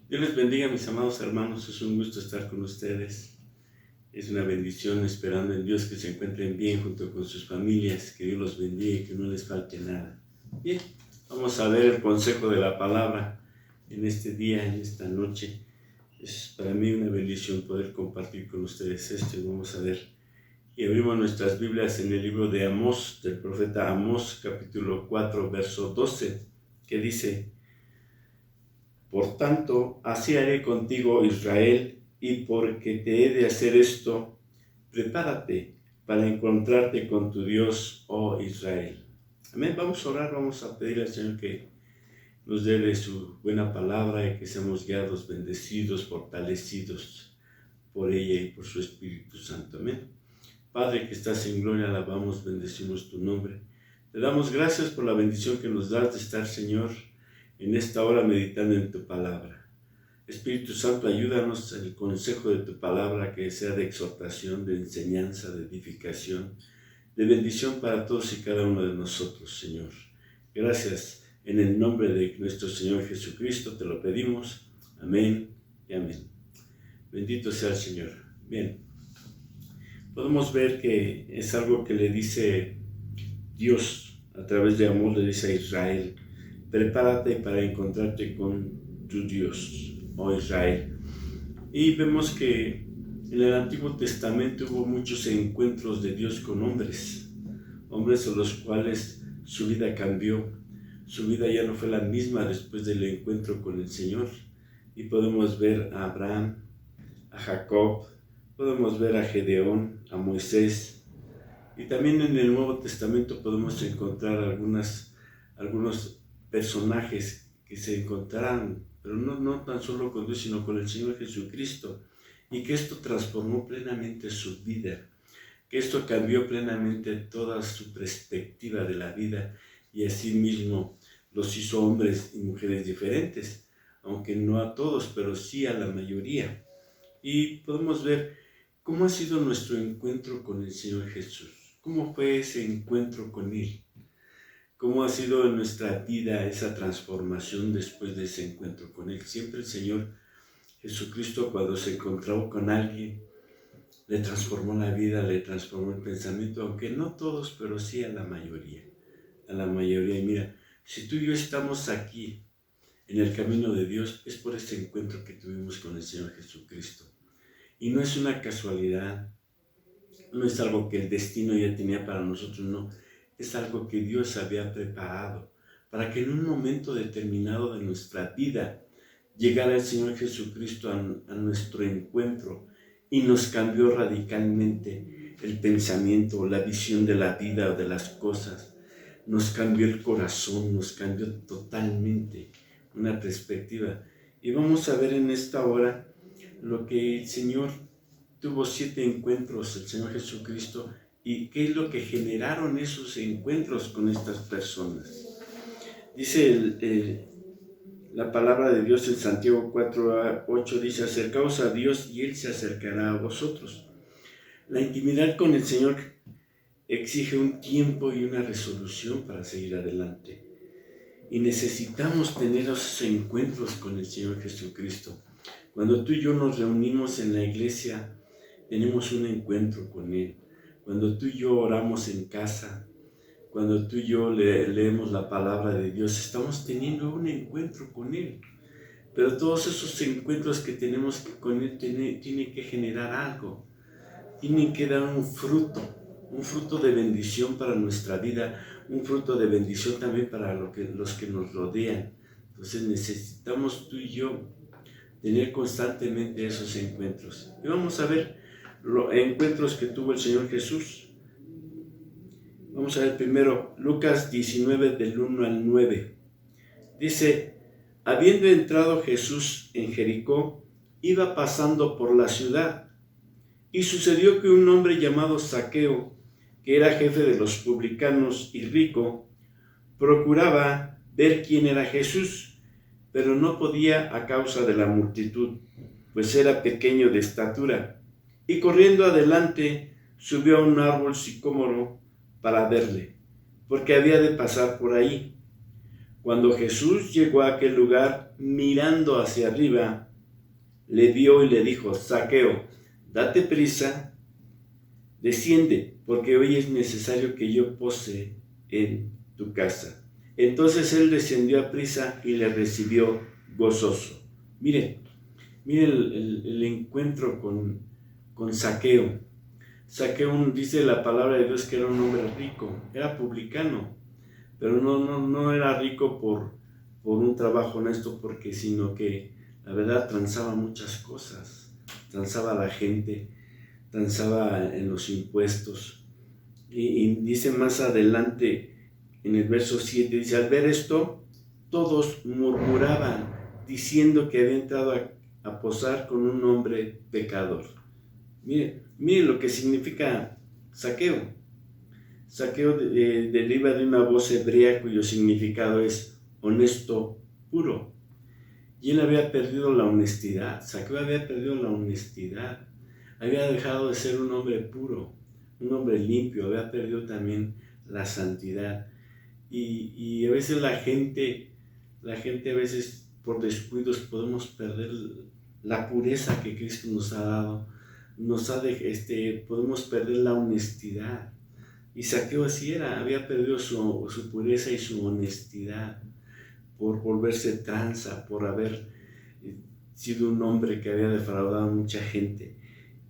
Dios les bendiga, mis amados hermanos. Es un gusto estar con ustedes. Es una bendición, esperando en Dios que se encuentren bien junto con sus familias, que Dios los bendiga y que no les falte nada. Bien, vamos a ver el consejo de la palabra en este día, en esta noche. Es para mí una bendición poder compartir con ustedes esto y vamos a ver. Y abrimos nuestras Biblias en el libro de Amós, del profeta Amós, capítulo 4, verso 12, que dice: Por tanto, así haré contigo, Israel, y porque te he de hacer esto, prepárate para encontrarte con tu Dios, oh Israel. Amén. Vamos a orar, vamos a pedirle al Señor que nos dé de su buena palabra y que seamos guiados, bendecidos, fortalecidos por ella y por su Espíritu Santo. Amén. Padre que estás en gloria, alabamos, bendecimos tu nombre. Te damos gracias por la bendición que nos das de estar, Señor, en esta hora meditando en tu palabra. Espíritu Santo, ayúdanos en el consejo de tu palabra, que sea de exhortación, de enseñanza, de edificación, de bendición para todos y cada uno de nosotros, Señor. Gracias, en el nombre de nuestro Señor Jesucristo te lo pedimos. Amén y amén. Bendito sea el Señor. Bien, podemos ver que es algo que le dice Dios a través de Amós, le dice a Israel: prepárate para encontrarte con tu Dios, oh Israel. Y vemos que en el Antiguo Testamento hubo muchos encuentros de Dios con hombres a los cuales su vida cambió. Su vida ya no fue la misma después del encuentro con el Señor. Y podemos ver a Abraham, a Jacob, podemos ver a Gedeón, a Moisés. Y también en el Nuevo Testamento podemos encontrar algunos personajes que se encontraron, pero no tan solo con Dios, sino con el Señor Jesucristo, y que esto transformó plenamente su vida, que esto cambió plenamente toda su perspectiva de la vida, y asimismo los hizo hombres y mujeres diferentes, aunque no a todos, pero sí a la mayoría. Y podemos ver cómo ha sido nuestro encuentro con el Señor Jesús, cómo fue ese encuentro con Él. ¿Cómo ha sido en nuestra vida esa transformación después de ese encuentro con Él? Siempre el Señor Jesucristo, cuando se encontró con alguien, le transformó la vida, le transformó el pensamiento, aunque no todos, pero sí a la mayoría. A la mayoría. Y mira, si tú y yo estamos aquí en el camino de Dios, es por ese encuentro que tuvimos con el Señor Jesucristo. Y no es una casualidad, no es algo que el destino ya tenía para nosotros, no. Es algo que Dios había preparado para que en un momento determinado de nuestra vida llegara el Señor Jesucristo a nuestro encuentro y nos cambió radicalmente el pensamiento, la visión de la vida o de las cosas. Nos cambió el corazón, nos cambió totalmente una perspectiva. Y vamos a ver en esta hora lo que el Señor tuvo 7 encuentros, el Señor Jesucristo, y qué es lo que generaron esos encuentros con estas personas. Dice la palabra de Dios en Santiago 4:8, dice: acercaos a Dios y Él se acercará a vosotros. La intimidad con el Señor exige un tiempo y una resolución para seguir adelante. Y necesitamos tener esos encuentros con el Señor Jesucristo. Cuando tú y yo nos reunimos en la iglesia, tenemos un encuentro con Él. Cuando tú y yo oramos en casa, cuando tú y yo leemos la palabra de Dios, estamos teniendo un encuentro con Él. Pero todos esos encuentros que tenemos con Él tienen que generar algo. Tienen que dar un fruto de bendición para nuestra vida, un fruto de bendición también para los que nos rodean. Entonces necesitamos tú y yo tener constantemente esos encuentros. Y vamos a ver los encuentros que tuvo el Señor Jesús. Vamos a ver primero Lucas 19 del 1 al 9. Dice: habiendo entrado Jesús en Jericó, iba pasando por la ciudad, y sucedió que un hombre llamado Zaqueo, que era jefe de los publicanos y rico, procuraba ver quién era Jesús, pero no podía a causa de la multitud, pues era pequeño de estatura, y corriendo adelante subió a un árbol sicómoro para verle, porque había de pasar por ahí. Cuando Jesús llegó a aquel lugar, mirando hacia arriba, le vio y le dijo: Zaqueo, date prisa, desciende, porque hoy es necesario que yo pose en tu casa. Entonces él descendió a prisa y le recibió gozoso. Miren el encuentro con Zaqueo. Zaqueo, dice la palabra de Dios, que era un hombre rico, era publicano, pero no era rico por un trabajo honesto, sino que la verdad transaba muchas cosas, transaba a la gente, transaba en los impuestos. Y dice más adelante, en el verso 7, dice: al ver esto, todos murmuraban, diciendo que había entrado a posar con un hombre pecador. Mire lo que significa Zaqueo. Zaqueo deriva de una voz hebrea cuyo significado es honesto, puro. Y él había perdido la honestidad. Zaqueo había perdido la honestidad. Había dejado de ser un hombre puro, un hombre limpio. Había perdido también la santidad. Y a veces la gente a veces por descuidos podemos perder la pureza que Cristo nos ha dado. Podemos perder la honestidad. Y Zaqueo así era, había perdido su pureza y su honestidad por volverse tranza, por haber sido un hombre que había defraudado a mucha gente.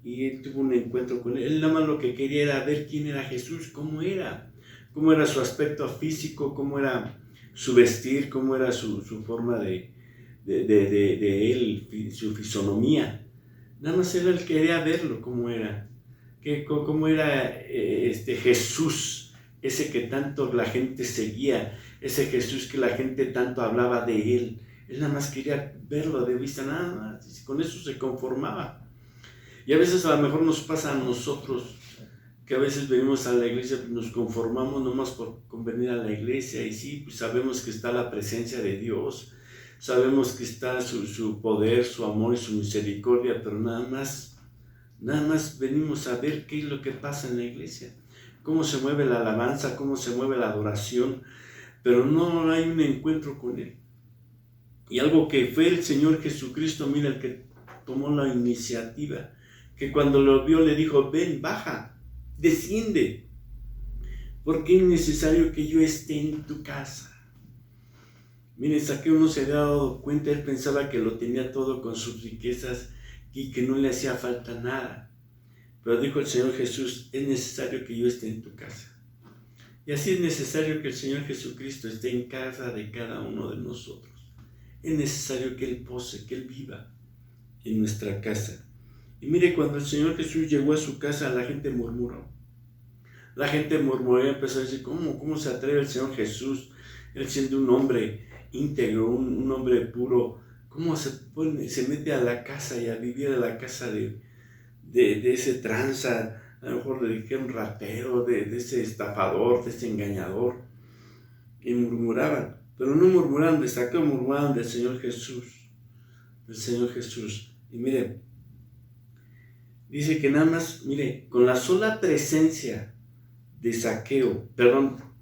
Y él tuvo un encuentro con él. Él nada más lo que quería era ver quién era Jesús, cómo era su aspecto físico, cómo era su vestir, cómo era su forma de él, su fisonomía. Nada más él quería verlo, cómo era Jesús, ese que tanto la gente seguía, ese Jesús que la gente tanto hablaba de él. Él nada más quería verlo de vista, nada más, y con eso se conformaba. Y a veces a lo mejor nos pasa a nosotros, que a veces venimos a la iglesia y nos conformamos nomás con venir a la iglesia, y sí, pues sabemos que está la presencia de Dios, sabemos que está su poder, su amor y su misericordia, pero nada más venimos a ver qué es lo que pasa en la iglesia, cómo se mueve la alabanza, cómo se mueve la adoración, pero no hay un encuentro con Él. Y algo que fue el Señor Jesucristo, mira, el que tomó la iniciativa, que cuando lo vio le dijo: ven, baja, desciende, porque es necesario que yo esté en tu casa. Miren, Zaqueo no se había dado cuenta, él pensaba que lo tenía todo con sus riquezas y que no le hacía falta nada. Pero dijo el Señor Jesús: es necesario que yo esté en tu casa. Y así es necesario que el Señor Jesucristo esté en casa de cada uno de nosotros. Es necesario que Él pose, que Él viva en nuestra casa. Y mire, cuando el Señor Jesús llegó a su casa, la gente murmuró. La gente murmuró y empezó a decir: ¿Cómo se atreve el Señor Jesús, Él siendo un hombre íntegro, un hombre puro? ¿Cómo se mete a la casa y a vivir a la casa de ese tranza? A lo mejor le dijeron ratero, de ese estafador, de ese engañador. Y murmuraban, pero no murmuraban de Zaqueo, murmuraban del Señor Jesús. Del Señor Jesús. Y mire, dice que nada más, con la sola presencia de Zaqueo,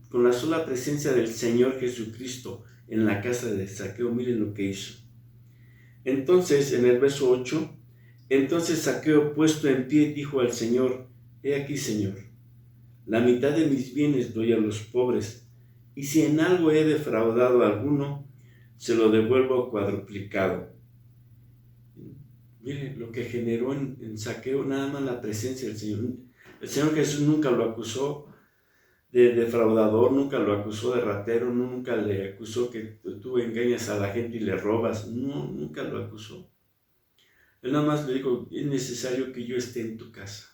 con la sola presencia del Señor Jesucristo en la casa de Zaqueo, miren lo que hizo. Entonces, en el verso 8, entonces Zaqueo, puesto en pie, dijo al Señor: he aquí, Señor, la mitad de mis bienes doy a los pobres, y si en algo he defraudado a alguno, se lo devuelvo cuadruplicado. Mire lo que generó en Zaqueo nada más la presencia del Señor. El Señor Jesús nunca lo acusó de defraudador, nunca lo acusó de ratero, nunca le acusó que tú engañas a la gente y le robas. No, nunca lo acusó. Él nada más le dijo: es necesario que yo esté en tu casa.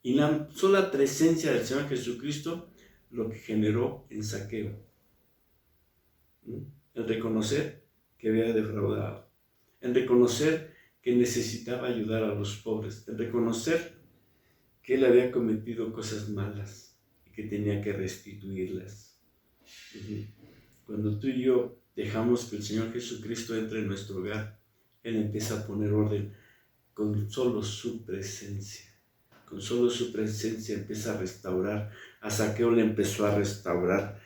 Y la sola presencia del Señor Jesucristo lo que generó en Zaqueo. El reconocer que había defraudado. El reconocer que necesitaba ayudar a los pobres. El reconocer que él había cometido cosas malas y que tenía que restituirlas. Cuando tú y yo dejamos que el Señor Jesucristo entre en nuestro hogar, Él empieza a poner orden con solo su presencia. Con solo su presencia empieza a restaurar. A Zaqueo le empezó a restaurar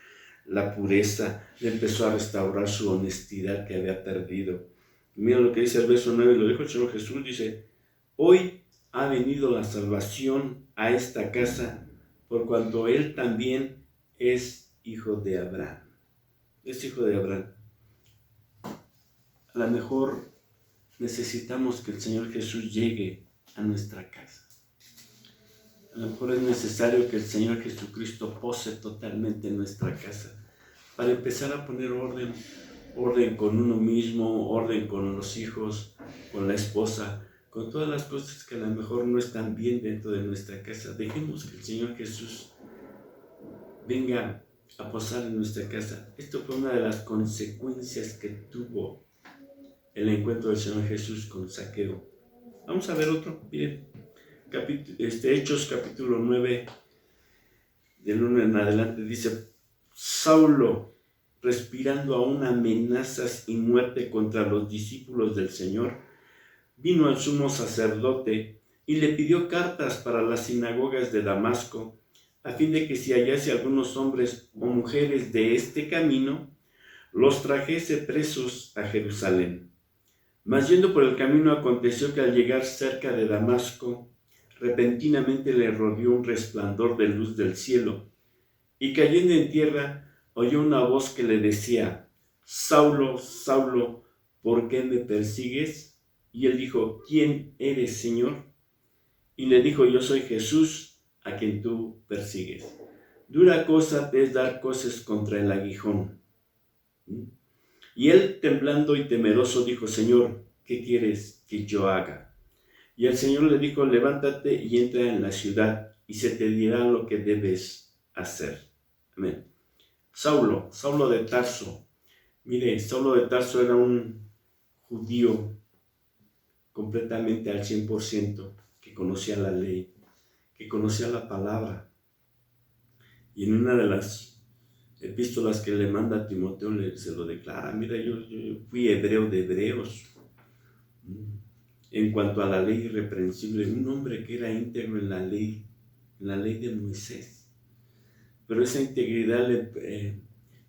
la pureza, le empezó a restaurar su honestidad que había perdido. Y mira lo que dice el verso 9, lo dijo el Señor Jesús, dice, hoy ha venido la salvación a esta casa, por cuanto él también es hijo de Abraham. Es hijo de Abraham. A lo mejor necesitamos que el Señor Jesús llegue a nuestra casa. A lo mejor es necesario que el Señor Jesucristo pose totalmente en nuestra casa para empezar a poner orden con uno mismo, orden con los hijos, con la esposa, con todas las cosas que a lo mejor no están bien dentro de nuestra casa. Dejemos que el Señor Jesús venga a posar en nuestra casa. Esto fue una de las consecuencias que tuvo el encuentro del Señor Jesús con Zaqueo. Vamos a ver otro, miren, Hechos capítulo 9, del 1 en adelante, dice, Saulo, respirando aún amenazas y muerte contra los discípulos del Señor, vino al sumo sacerdote y le pidió cartas para las sinagogas de Damasco, a fin de que si hallase algunos hombres o mujeres de este camino, los trajese presos a Jerusalén. Mas yendo por el camino aconteció que al llegar cerca de Damasco, repentinamente le rodeó un resplandor de luz del cielo, y cayendo en tierra, oyó una voz que le decía, Saulo, Saulo, ¿por qué me persigues? Y él dijo, ¿quién eres, Señor? Y le dijo, yo soy Jesús, a quien tú persigues. Dura cosa te es dar coces contra el aguijón. Y él, temblando y temeroso, dijo, Señor, ¿qué quieres que yo haga? Y el Señor le dijo, levántate y entra en la ciudad, y se te dirá lo que debes hacer. Amén. Saulo de Tarso. Mire, Saulo de Tarso era un judío completamente al 100%, que conocía la ley, que conocía la palabra. Y en una de las epístolas que le manda a Timoteo se lo declara, mira, yo fui hebreo de hebreos. En cuanto a la ley irreprensible, un hombre que era íntegro en la ley de Moisés. Pero esa integridad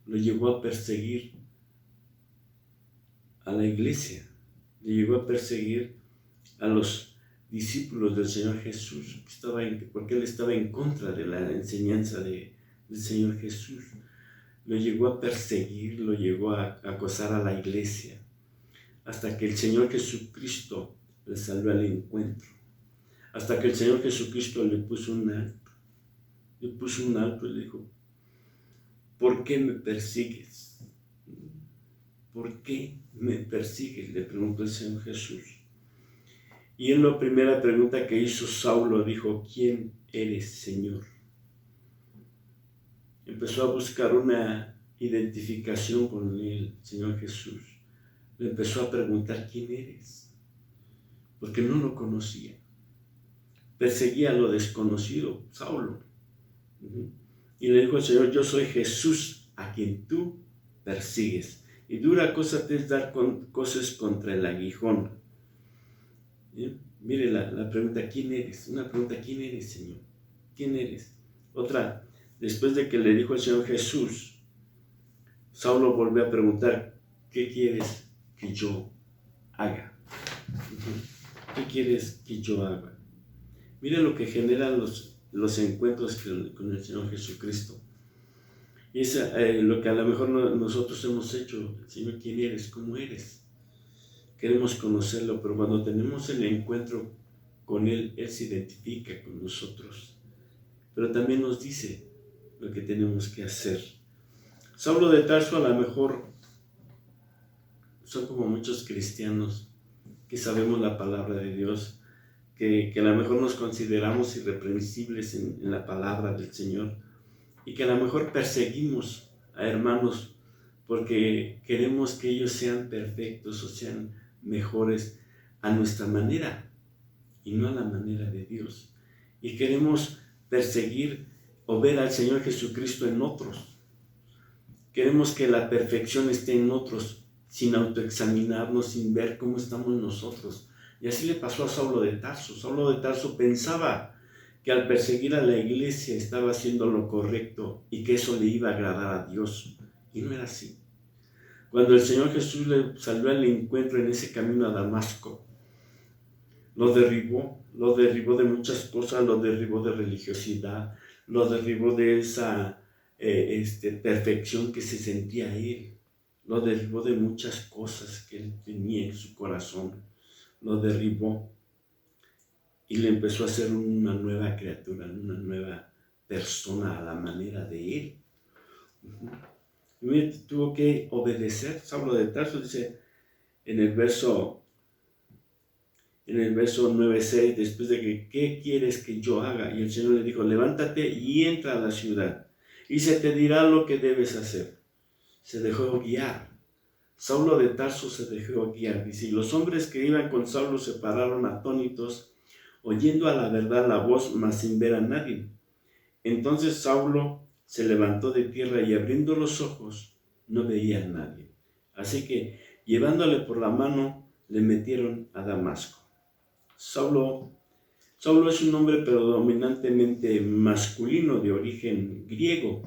lo llevó a perseguir a la iglesia, le llevó a perseguir a los discípulos del Señor Jesús, porque él estaba en contra de la enseñanza del Señor Jesús. Lo llegó a perseguir, lo llegó a acosar a la iglesia, hasta que el Señor Jesucristo le salió al encuentro, hasta que el Señor Jesucristo le puso un alto y le dijo, ¿por qué me persigues? ¿Por qué me persigues? Le preguntó el Señor Jesús. Y en la primera pregunta que hizo Saulo dijo, ¿quién eres, Señor? Empezó a buscar una identificación con el Señor Jesús. Le empezó a preguntar, ¿quién eres? Porque no lo conocía. Perseguía a lo desconocido, Saulo. Y le dijo al Señor, yo soy Jesús, a quien tú persigues. Y dura cosa te es dar cosas contra el aguijón. Mire la pregunta, ¿quién eres? Una pregunta, ¿quién eres, Señor? ¿Quién eres? Otra, después de que le dijo al Señor Jesús, Saulo volvió a preguntar, ¿qué quieres que yo haga? ¿Qué quieres que yo haga? Mira lo que generan los encuentros con el Señor Jesucristo. Y es lo que a lo mejor nosotros hemos hecho. Señor, ¿quién eres? ¿Cómo eres? Queremos conocerlo, pero cuando tenemos el encuentro con Él, Él se identifica con nosotros. Pero también nos dice lo que tenemos que hacer. Saulo de Tarso a lo mejor son como muchos cristianos que sabemos la palabra de Dios, que a lo mejor nos consideramos irreprensibles en la palabra del Señor y que a lo mejor perseguimos a hermanos porque queremos que ellos sean perfectos o sean mejores a nuestra manera y no a la manera de Dios. Y queremos perseguir o ver al Señor Jesucristo en otros. Queremos que la perfección esté en otros, sin autoexaminarnos, sin ver cómo estamos nosotros. Y así le pasó a Saulo de Tarso. Saulo de Tarso pensaba que al perseguir a la iglesia estaba haciendo lo correcto y que eso le iba a agradar a Dios. Y no era así. Cuando el Señor Jesús le salió al encuentro en ese camino a Damasco, lo derribó de muchas cosas, lo derribó de religiosidad, lo derribó de esa perfección que se sentía él, lo derribó de muchas cosas que él tenía en su corazón, lo derribó y le empezó a hacer una nueva criatura, una nueva persona a la manera de él. Y tuvo que obedecer. Saulo de Tarso dice en el verso 9:6, después de que, ¿qué quieres que yo haga? Y el Señor le dijo, levántate y entra a la ciudad, y se te dirá lo que debes hacer. Se dejó guiar. Saulo de Tarso se dejó guiar. Dice, y los hombres que iban con Saulo se pararon atónitos, oyendo a la verdad la voz, mas sin ver a nadie. Entonces Saulo se levantó de tierra y abriendo los ojos, no veía a nadie. Así que, llevándole por la mano, le metieron a Damasco. Saulo es un nombre predominantemente masculino de origen griego,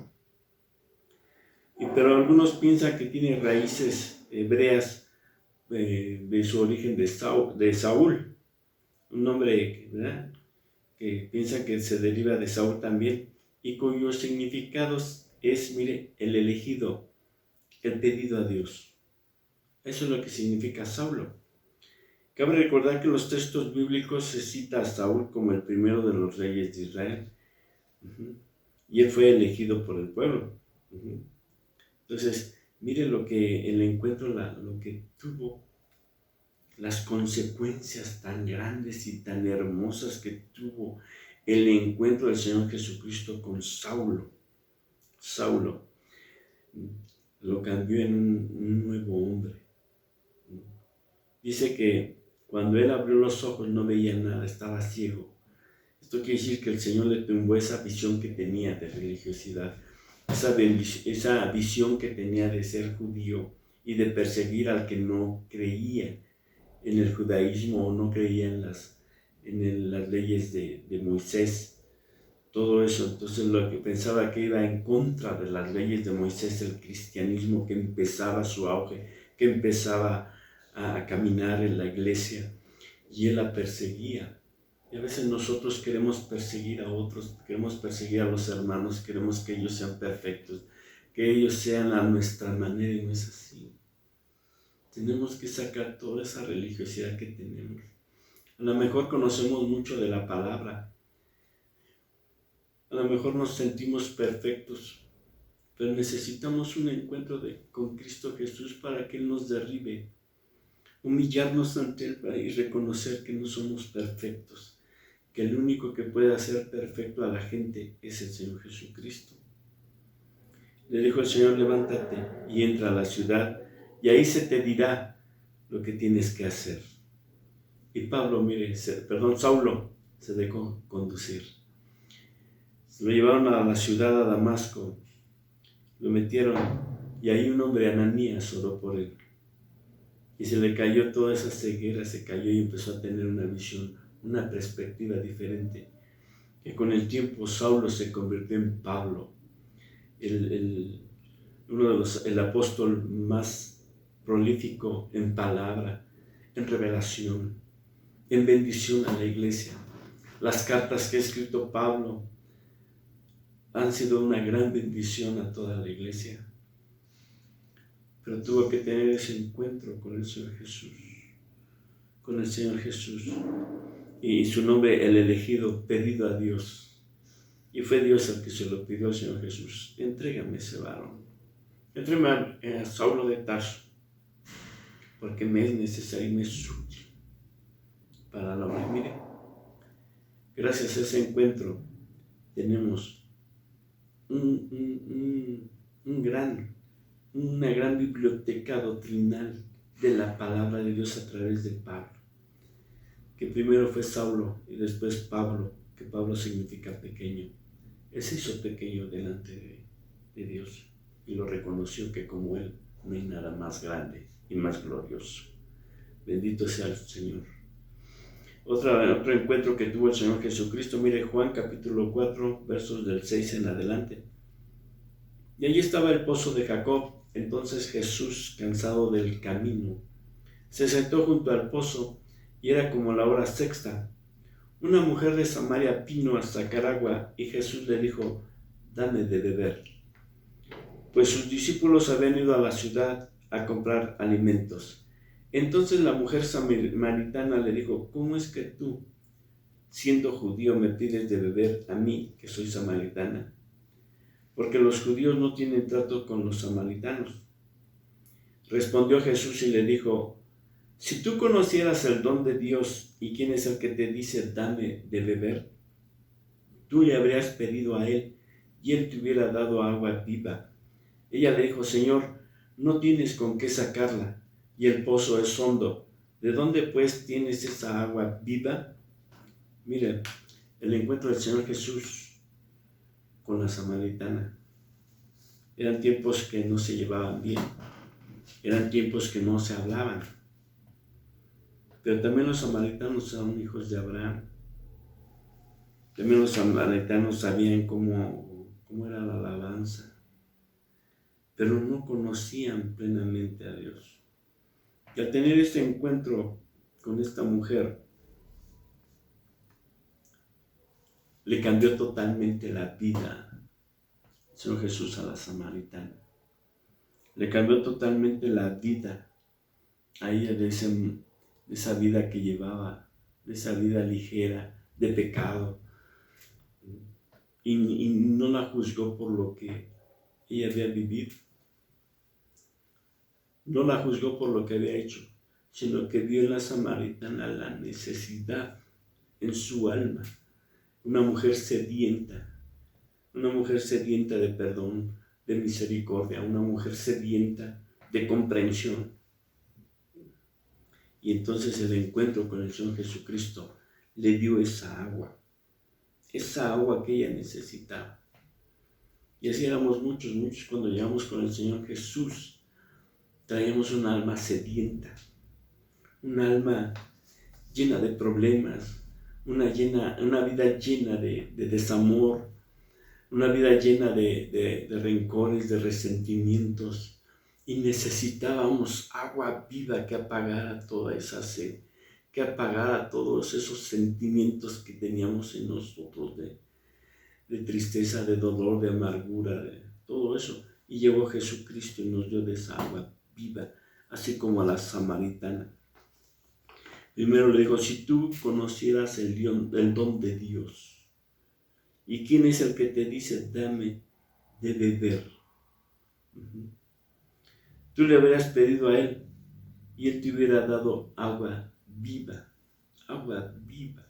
pero algunos piensan que tiene raíces hebreas de su origen de Saúl, un nombre, ¿verdad?, que piensan que se deriva de Saúl también, y cuyos significados es, mire, el elegido, el pedido a Dios. Eso es lo que significa Saulo. Cabe recordar que en los textos bíblicos se cita a Saúl como el primero de los reyes de Israel. Y él fue elegido por el pueblo. Entonces, mire lo que el encuentro, lo que tuvo, las consecuencias tan grandes y tan hermosas que tuvo el encuentro del Señor Jesucristo con Saulo. Saulo lo cambió en un nuevo hombre. Dice que cuando él abrió los ojos no veía nada, estaba ciego. Esto quiere decir que el Señor le tumbó esa visión que tenía de religiosidad, esa visión que tenía de ser judío y de perseguir al que no creía en el judaísmo o no creía en las leyes de Moisés. Todo eso, entonces lo que pensaba que iba en contra de las leyes de Moisés, el cristianismo que empezaba su auge, que empezaba a caminar en la iglesia, y él la perseguía. Y a veces nosotros queremos perseguir a otros, queremos perseguir a los hermanos, queremos que ellos sean perfectos, que ellos sean a nuestra manera, y no es así. Tenemos que sacar toda esa religiosidad que tenemos. A lo mejor conocemos mucho de la palabra, a lo mejor nos sentimos perfectos, pero necesitamos un encuentro con Cristo Jesús para que Él nos derribe, humillarnos ante Él y reconocer que no somos perfectos, que el único que puede hacer perfecto a la gente es el Señor Jesucristo. Le dijo el Señor, levántate y entra a la ciudad, y ahí se te dirá lo que tienes que hacer. Y Saulo se dejó conducir. Lo llevaron a la ciudad, a Damasco, lo metieron, y ahí un hombre, Ananías, oró por él. Y se le cayó toda esa ceguera, se cayó y empezó a tener una visión, una perspectiva diferente. Que con el tiempo Saulo se convirtió en Pablo, el apóstol más prolífico en palabra, en revelación, en bendición a la iglesia. Las cartas que ha escrito Pablo han sido una gran bendición a toda la iglesia. Pero tuvo que tener ese encuentro con el Señor Jesús, y su nombre, el elegido, pedido a Dios. Y fue Dios el que se lo pidió al Señor Jesús. Entrégame ese varón, entrégame a Saulo de Tarso, porque me es necesario y me es útil para la obra. Mire, gracias a ese encuentro tenemos una gran biblioteca doctrinal de la palabra de Dios a través de Pablo, que primero fue Saulo y después Pablo, que Pablo significa pequeño. Él se hizo pequeño delante de Dios y lo reconoció, que como él no hay nada más grande y más glorioso. Bendito sea el Señor. Otro encuentro que tuvo el Señor Jesucristo, mire Juan capítulo 4, versos del 6 en adelante. Y allí estaba el pozo de Jacob, Entonces Jesús, cansado del camino, se sentó junto al pozo y era como la hora sexta. Una mujer de Samaria vino a sacar agua y Jesús le dijo: dame de beber. Pues sus discípulos habían ido a la ciudad a comprar alimentos. Entonces la mujer samaritana le dijo: ¿cómo es que tú, siendo judío, me pides de beber a mí, que soy samaritana? Porque los judíos no tienen trato con los samaritanos. Respondió Jesús y le dijo: si tú conocieras el don de Dios y quién es el que te dice dame de beber, tú le habrías pedido a él y él te hubiera dado agua viva. Ella le dijo: Señor, no tienes con qué sacarla y el pozo es hondo. ¿De dónde pues tienes esa agua viva? Mira, el encuentro del Señor Jesús con la samaritana. Eran tiempos que no se llevaban bien, eran tiempos que no se hablaban. Pero también los samaritanos eran hijos de Abraham. También los samaritanos sabían cómo era la alabanza, pero no conocían plenamente a Dios. Y al tener este encuentro con esta mujer, le cambió totalmente la vida el Señor Jesús a la samaritana. Le cambió totalmente la vida a ella de esa vida que llevaba, de esa vida ligera, de pecado. Y no la juzgó por lo que ella había vivido. No la juzgó por lo que había hecho, sino que vio en la samaritana la necesidad en su alma. Una mujer sedienta de perdón, de misericordia, una mujer sedienta de comprensión. Y entonces el encuentro con el Señor Jesucristo le dio esa agua que ella necesitaba. Y así éramos muchos cuando llegamos con el Señor Jesús. Traíamos un alma sedienta, un alma llena de problemas, una vida llena de desamor, una vida llena de rencores, de resentimientos, y necesitábamos agua viva que apagara toda esa sed, que apagara todos esos sentimientos que teníamos en nosotros de tristeza, de dolor, de amargura, de todo eso. Y llegó Jesucristo y nos dio de esa agua viva, así como a la samaritana. Primero le dijo: si tú conocieras el don de Dios, ¿y quién es el que te dice dame de beber? Tú le habrías pedido a él y él te hubiera dado agua viva, agua viva.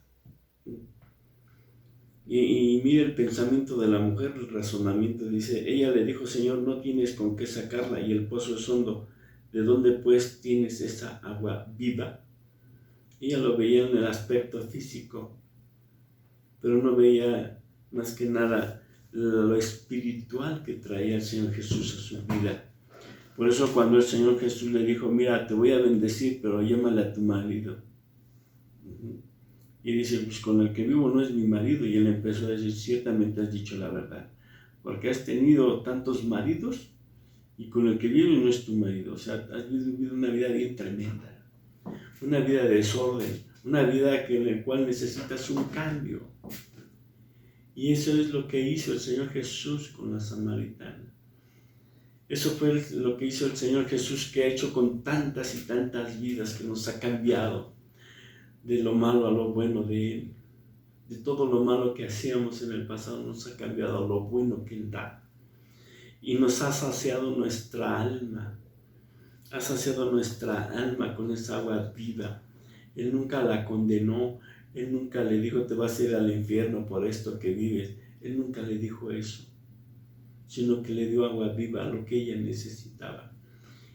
Y mira el pensamiento de la mujer, el razonamiento. Dice, ella le dijo: Señor, no tienes con qué sacarla y el pozo es hondo. ¿De dónde pues tienes esa agua viva? Ella lo veía en el aspecto físico, pero no veía más que nada lo espiritual que traía el Señor Jesús a su vida. Por eso cuando el Señor Jesús le dijo: mira, te voy a bendecir, pero llámale a tu marido. Y dice: pues con el que vivo no es mi marido. Y él empezó a decir: ciertamente has dicho la verdad, porque has tenido tantos maridos y con el que vives no es tu marido. O sea, has vivido una vida bien tremenda, una vida de desorden, una vida en la cual necesitas un cambio. Y eso es lo que hizo el Señor Jesús con la samaritana. Eso fue lo que hizo el Señor Jesús, que ha hecho con tantas y tantas vidas, que nos ha cambiado de lo malo a lo bueno de Él. De todo lo malo que hacíamos en el pasado, nos ha cambiado a lo bueno que Él da. Y nos ha saciado nuestra alma. Ha saciado nuestra alma con esa agua viva. Él nunca la condenó. Él nunca le dijo: te vas a ir al infierno por esto que vives. Él nunca le dijo eso, sino que le dio agua viva, lo que ella necesitaba.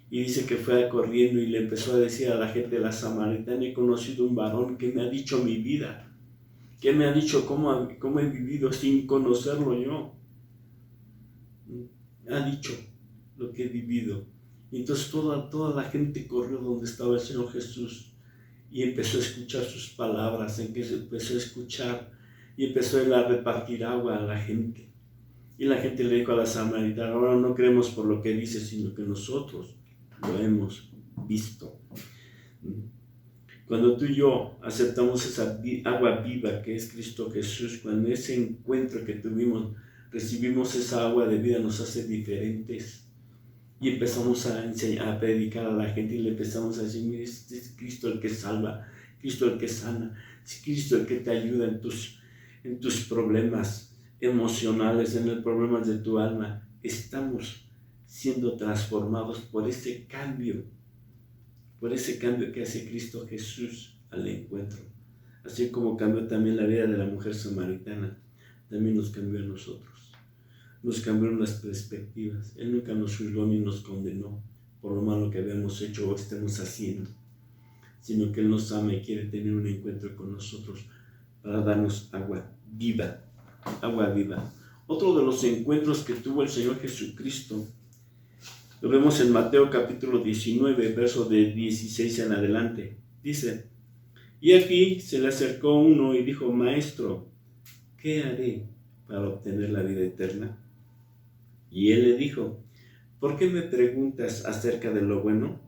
Y dice que fue corriendo y le empezó a decir a la gente de la samaritana: he conocido un varón que me ha dicho mi vida, que me ha dicho cómo he vivido sin conocerlo yo. Ha dicho lo que he vivido. Y entonces toda la gente corrió donde estaba el Señor Jesús y empezó a escuchar sus palabras, empezó a escuchar y empezó él a repartir agua a la gente. Y la gente le dijo a la samaritana, ahora no creemos por lo que dice, sino que nosotros lo hemos visto. Cuando tú y yo aceptamos esa agua viva que es Cristo Jesús, cuando ese encuentro que tuvimos, recibimos esa agua de vida, nos hace diferentes. Y empezamos a enseñar, a predicar a la gente y le empezamos a decir, mire, este es Cristo el que salva, Cristo el que sana, es Cristo el que te ayuda en tus problemas emocionales, en los problemas de tu alma. Estamos siendo transformados por ese cambio que hace Cristo Jesús al encuentro. Así como cambió también la vida de la mujer samaritana, también nos cambió a nosotros. Nos cambiaron las perspectivas. Él nunca nos juzgó ni nos condenó por lo malo que habíamos hecho o estemos haciendo, sino que Él nos ama y quiere tener un encuentro con nosotros para darnos agua viva, agua viva. Otro de los encuentros que tuvo el Señor Jesucristo, lo vemos en Mateo capítulo 19, verso de 16 en adelante. Dice, y aquí se le acercó uno y dijo, Maestro, ¿qué haré para obtener la vida eterna? Y él le dijo, ¿por qué me preguntas acerca de lo bueno?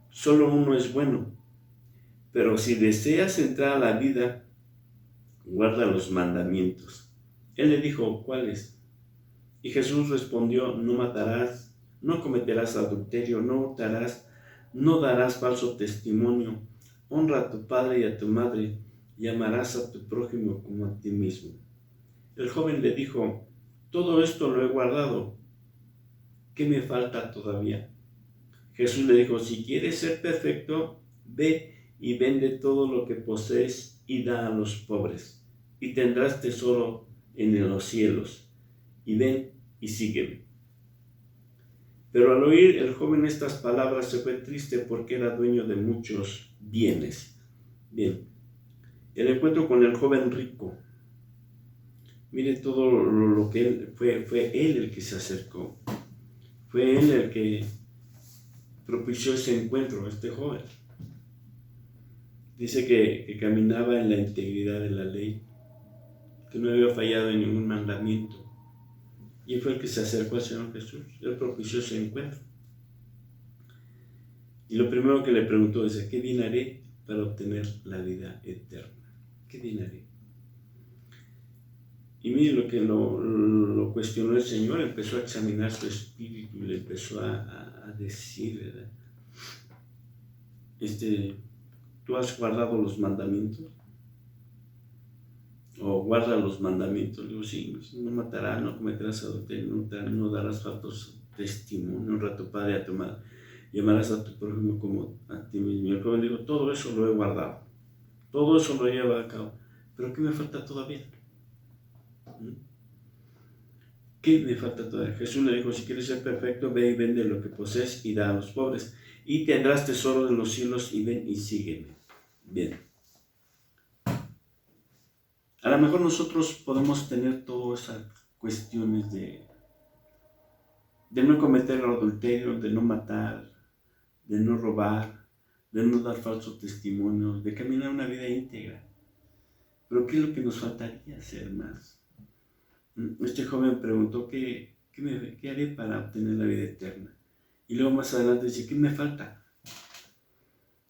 Solo uno es bueno, pero si deseas entrar a la vida, guarda los mandamientos. Él le dijo, ¿cuáles? Y Jesús respondió, no matarás, no cometerás adulterio, no hurtarás, no darás falso testimonio, honra a tu padre y a tu madre, y amarás a tu prójimo como a ti mismo. El joven le dijo, todo esto lo he guardado, ¿qué me falta todavía? Jesús le dijo, si quieres ser perfecto, ve y vende todo lo que posees y da a los pobres, y tendrás tesoro en los cielos, y ven y sígueme. Pero al oír el joven estas palabras se fue triste porque era dueño de muchos bienes. Bien, el encuentro con el joven rico. Mire todo lo que él fue él el que se acercó. Fue él el que propició ese encuentro, este joven. Dice que caminaba en la integridad de la ley, que no había fallado en ningún mandamiento. Y fue el que se acercó al Señor Jesús. Él propició ese encuentro. Y lo primero que le preguntó es, ¿qué bien haré para obtener la vida eterna? ¿Qué bien haré? Y mire lo que lo cuestionó el Señor, empezó a examinar su espíritu y le empezó a decir, ¿verdad? ¿Tú has guardado los mandamientos? ¿O guarda los mandamientos? Le digo, sí, no matarás, no cometerás adulterio, no darás falsos testimonio, honra a tu padre y a tu madre, y amarás a tu prójimo como a ti mismo. Y el joven dijo, todo eso lo he guardado, todo eso lo llevo a cabo, pero ¿qué me falta todavía? ¿Qué me falta todavía? Jesús le dijo, si quieres ser perfecto, ve y vende lo que posees y da a los pobres, y tendrás tesoro en los cielos, y ven y sígueme. Bien. A lo mejor nosotros podemos tener todas esas cuestiones de no cometer adulterio, de no matar, de no robar, de no dar falso testimonio, de caminar una vida íntegra. Pero ¿qué es lo que nos faltaría hacer más? Este joven preguntó, ¿qué haré para obtener la vida eterna? Y luego más adelante dice, ¿qué me falta?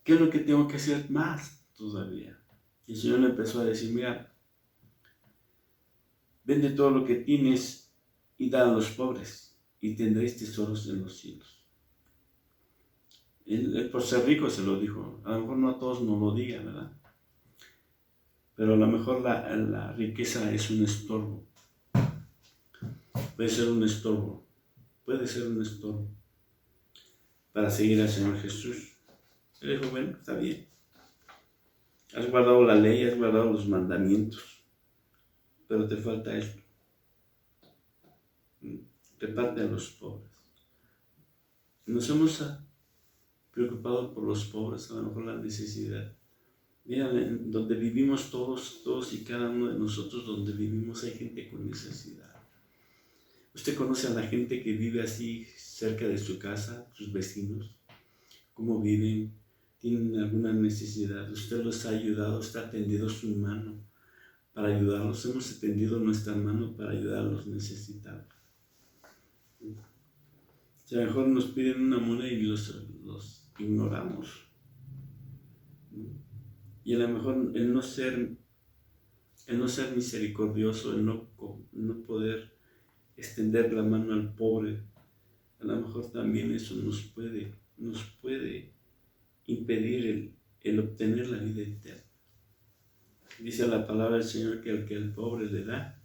¿Qué es lo que tengo que hacer más todavía? Y el Señor le empezó a decir, mira, vende todo lo que tienes y da a los pobres, y tendréis tesoros en los cielos. Él por ser rico se lo dijo. A lo mejor no a todos nos lo diga, ¿verdad? Pero a lo mejor la riqueza es un estorbo. Puede ser un estorbo para seguir al Señor Jesús. Él dijo, bueno, está bien. Has guardado la ley, has guardado los mandamientos, pero te falta esto. Reparte a los pobres. Nos hemos preocupado por los pobres, a lo mejor la necesidad. Mira, donde vivimos todos y cada uno de nosotros, donde vivimos hay gente con necesidad. Usted conoce a la gente que vive así cerca de su casa, sus vecinos, cómo viven, tienen alguna necesidad. Usted los ha ayudado, está tendido su mano para ayudarlos, hemos extendido nuestra mano para ayudar a los necesitados. Si a lo mejor nos piden una moneda y los ignoramos. Y a lo mejor el no ser misericordioso, el no poder extender la mano al pobre, a lo mejor también eso nos puede impedir el obtener la vida eterna. Dice la palabra del Señor que el que al pobre le da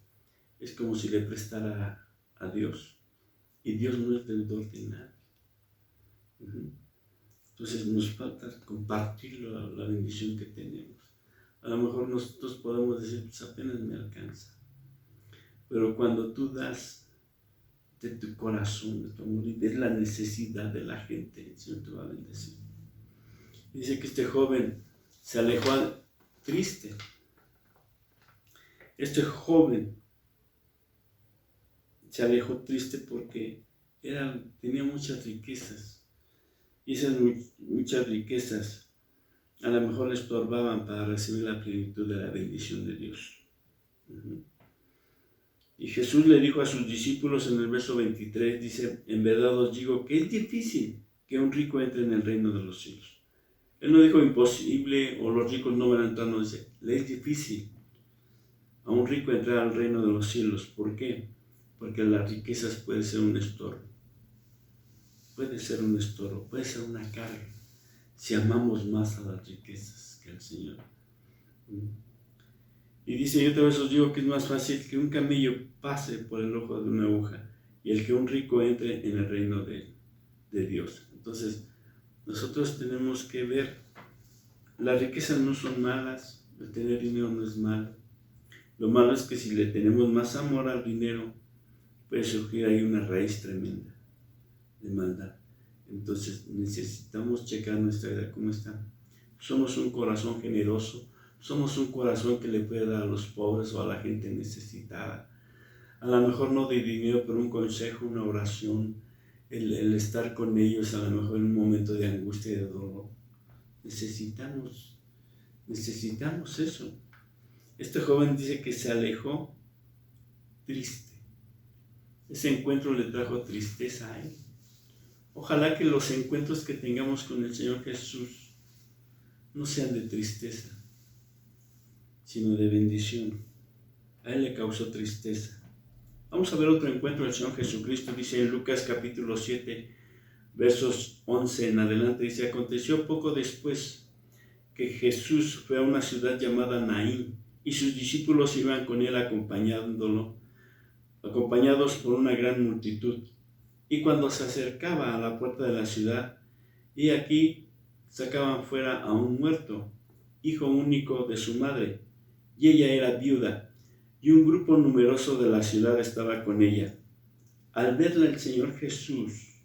es como si le prestara a Dios. Y Dios no es deudor de nadie. Entonces nos falta compartir la bendición que tenemos. A lo mejor nosotros podemos decir, pues apenas me alcanza. Pero cuando tú das de tu corazón, de tu amor y de la necesidad de la gente, el Señor te va a bendecir. Dice que este joven se alejó triste. Este joven se alejó triste porque tenía muchas riquezas. Y esas muchas riquezas a lo mejor le estorbaban para recibir la plenitud de la bendición de Dios. Y Jesús le dijo a sus discípulos en el verso 23, dice, en verdad os digo que es difícil que un rico entre en el reino de los cielos. Él no dijo imposible o los ricos no van a entrar, no, dice, le es difícil a un rico entrar al reino de los cielos. ¿Por qué? Porque las riquezas pueden ser un estorbo. Puede ser un estorbo, puede ser una carga, si amamos más a las riquezas que al Señor. Y dice, yo otra vez os digo que es más fácil que un camello pase por el ojo de una aguja y el que un rico entre en el reino de Dios. Entonces, nosotros tenemos que ver, las riquezas no son malas, el tener dinero no es malo. Lo malo es que si le tenemos más amor al dinero, puede surgir ahí una raíz tremenda de maldad. Entonces necesitamos checar nuestra vida, cómo está. Somos un corazón generoso, somos un corazón que le puede dar a los pobres o a la gente necesitada. A lo mejor no de dinero, pero un consejo, una oración, el estar con ellos a lo mejor en un momento de angustia y de dolor. Necesitamos eso. Este joven dice que se alejó triste. Ese encuentro le trajo tristeza a él. Ojalá que los encuentros que tengamos con el Señor Jesús no sean de tristeza, sino de bendición. A él le causó tristeza. Vamos a ver otro encuentro del Señor Jesucristo. Dice en Lucas capítulo 7, versos 11 en adelante, dice, aconteció poco después que Jesús fue a una ciudad llamada Naín, y sus discípulos iban con él acompañados por una gran multitud. Y cuando se acercaba a la puerta de la ciudad, y aquí sacaban fuera a un muerto, hijo único de su madre, y ella era viuda, y un grupo numeroso de la ciudad estaba con ella. Al verla el Señor Jesús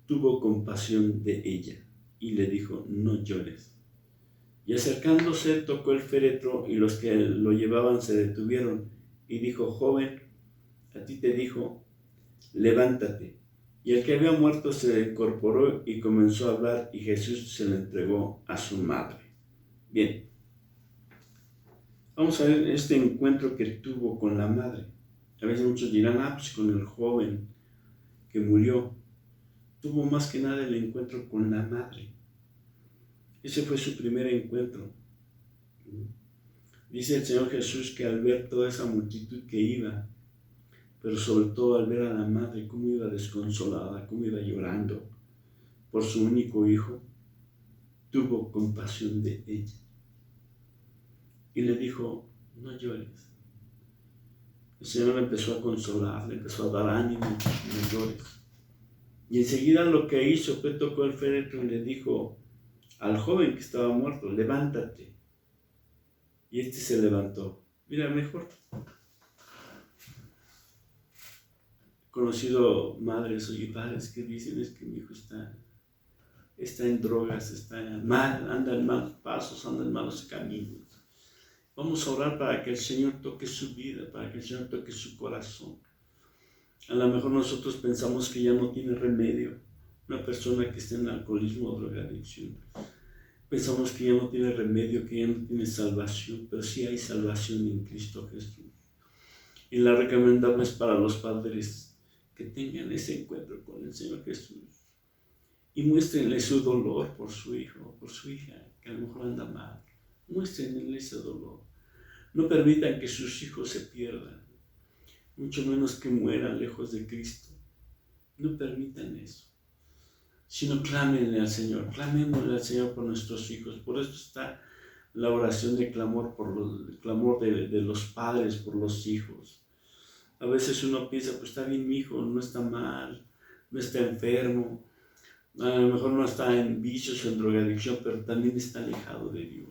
tuvo compasión de ella, y le dijo, no llores. Y acercándose tocó el féretro, y los que lo llevaban se detuvieron, y dijo, joven, a ti te dijo, levántate. Y el que había muerto se incorporó y comenzó a hablar, y Jesús se lo entregó a su madre. Bien, vamos a ver este encuentro que tuvo con la madre. A veces muchos dirán, pues con el joven que murió. Tuvo más que nada el encuentro con la madre. Ese fue su primer encuentro. Dice el Señor Jesús que al ver toda esa multitud que iba, pero sobre todo al ver a la madre cómo iba desconsolada, cómo iba llorando por su único hijo, tuvo compasión de ella. Y le dijo, no llores. El Señor le empezó a consolar, le empezó a dar ánimo, no llores. Y enseguida lo que hizo fue tocó el féretro y le dijo al joven que estaba muerto, levántate. Y este se levantó. Mira, mejor conocido madres y padres que dicen es que mi hijo está en drogas, está mal, anda en malos pasos, anda en malos caminos. Vamos a orar para que el Señor toque su vida, para que el Señor toque su corazón. A lo mejor nosotros pensamos que ya no tiene remedio una persona que está en alcoholismo o drogadicción. Pensamos que ya no tiene remedio, que ya no tiene salvación, pero sí hay salvación en Cristo Jesús. Y la recomendable es para los padres que tengan ese encuentro con el Señor Jesús y muéstrenle su dolor por su hijo o por su hija, que a lo mejor anda mal. Muéstrenle ese dolor. No permitan que sus hijos se pierdan, mucho menos que mueran lejos de Cristo. No permitan eso, sino clámenle al Señor, clamémosle al Señor por nuestros hijos. Por eso está la oración de clamor, el clamor de los padres por los hijos. A veces uno piensa, pues está bien mi hijo, no está mal, no está enfermo, a lo mejor no está en vicios o en drogadicción, pero también está alejado de Dios.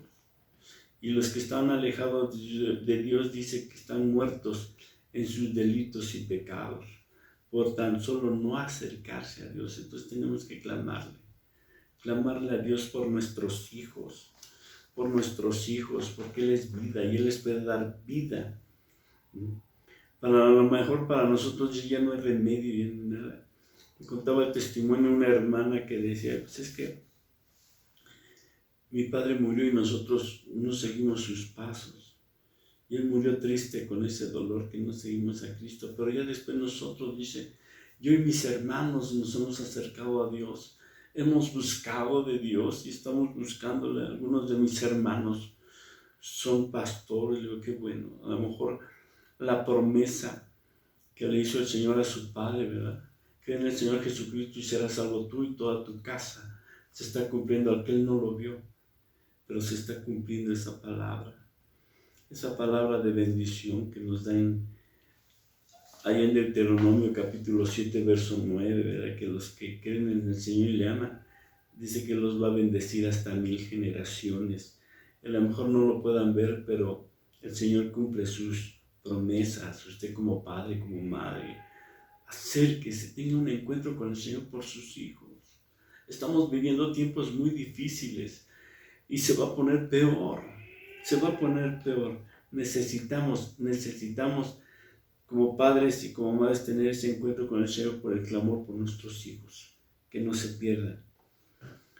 Y los que están alejados de Dios dice que están muertos en sus delitos y pecados, por tan solo no acercarse a Dios. Entonces tenemos que clamarle a Dios por nuestros hijos, porque Él es vida y Él les puede dar vida. A lo mejor para nosotros ya no hay remedio, ya no hay nada. Me contaba el testimonio de una hermana que decía, pues es que mi padre murió y nosotros no seguimos sus pasos. Y él murió triste con ese dolor que no seguimos a Cristo. Pero ya después nosotros, dice, yo y mis hermanos nos hemos acercado a Dios. Hemos buscado de Dios y estamos buscándole. Algunos de mis hermanos son pastores. Le digo, qué bueno. A lo mejor la promesa que le hizo el Señor a su padre, ¿verdad? Cree en el Señor Jesucristo y serás salvo tú y toda tu casa. Se está cumpliendo, al que él no lo vio, pero se está cumpliendo esa palabra de bendición que nos da ahí en Deuteronomio capítulo 7, verso 9, ¿verdad? Que los que creen en el Señor y le aman, dice que los va a bendecir hasta 1000 generaciones. A lo mejor no lo puedan ver, pero el Señor cumple sus promesas. Usted como padre, como madre, acérquese, tenga un encuentro con el Señor por sus hijos. Estamos viviendo tiempos muy difíciles y se va a poner peor. Necesitamos como padres y como madres tener ese encuentro con el Señor por el clamor por nuestros hijos, que no se pierdan.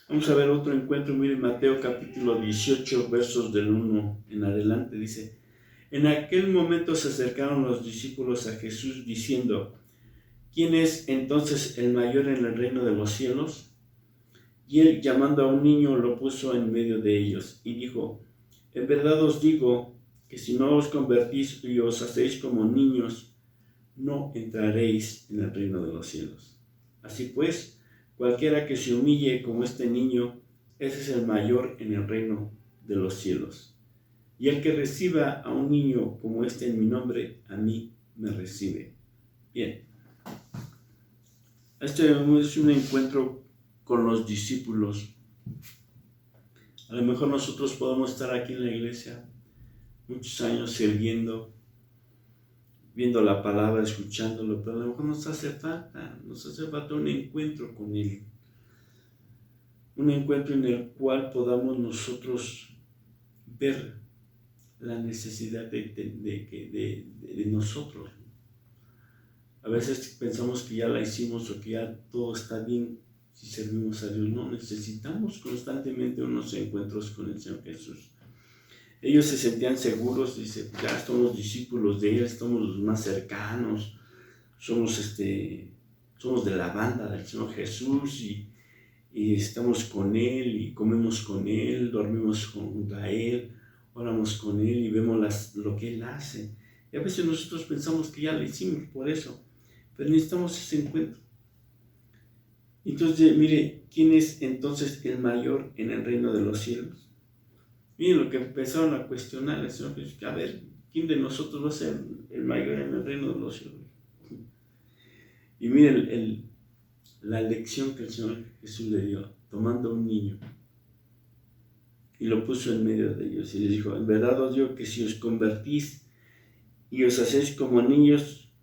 Vamos a ver otro encuentro. Miren, Mateo capítulo 18, versos del 1 en adelante, dice: en aquel momento se acercaron los discípulos a Jesús diciendo: ¿quién es entonces el mayor en el reino de los cielos? Y él, llamando a un niño, lo puso en medio de ellos y dijo: en verdad os digo que si no os convertís y os hacéis como niños, no entraréis en el reino de los cielos. Así pues, cualquiera que se humille como este niño, ese es el mayor en el reino de los cielos. Y el que reciba a un niño como este en mi nombre, a mí me recibe. Bien. Este es un encuentro con los discípulos. A lo mejor nosotros podemos estar aquí en la iglesia muchos años sirviendo, viendo la palabra, escuchándolo, pero a lo mejor nos hace falta un encuentro con Él. Un encuentro en el cual podamos nosotros ver la necesidad de nosotros. A veces pensamos que ya la hicimos o que ya todo está bien si servimos a Dios. No, necesitamos constantemente unos encuentros con el Señor Jesús. Ellos se sentían seguros, dice, ya somos discípulos de Él, somos los más cercanos, somos de la banda del Señor Jesús y estamos con Él y comemos con Él, dormimos junto a Él, oramos con Él y vemos lo que Él hace. Y a veces nosotros pensamos que ya lo hicimos por eso, pero necesitamos ese encuentro. Entonces, mire, ¿quién es entonces el mayor en el reino de los cielos? Miren lo que empezaron a cuestionar el Señor Jesús, a ver, ¿quién de nosotros va a ser el mayor en el reino de los cielos? Y miren la lección que el Señor Jesús le dio, tomando a un niño y lo puso en medio de ellos y les dijo: en verdad os digo que si os convertís y os hacéis como niños,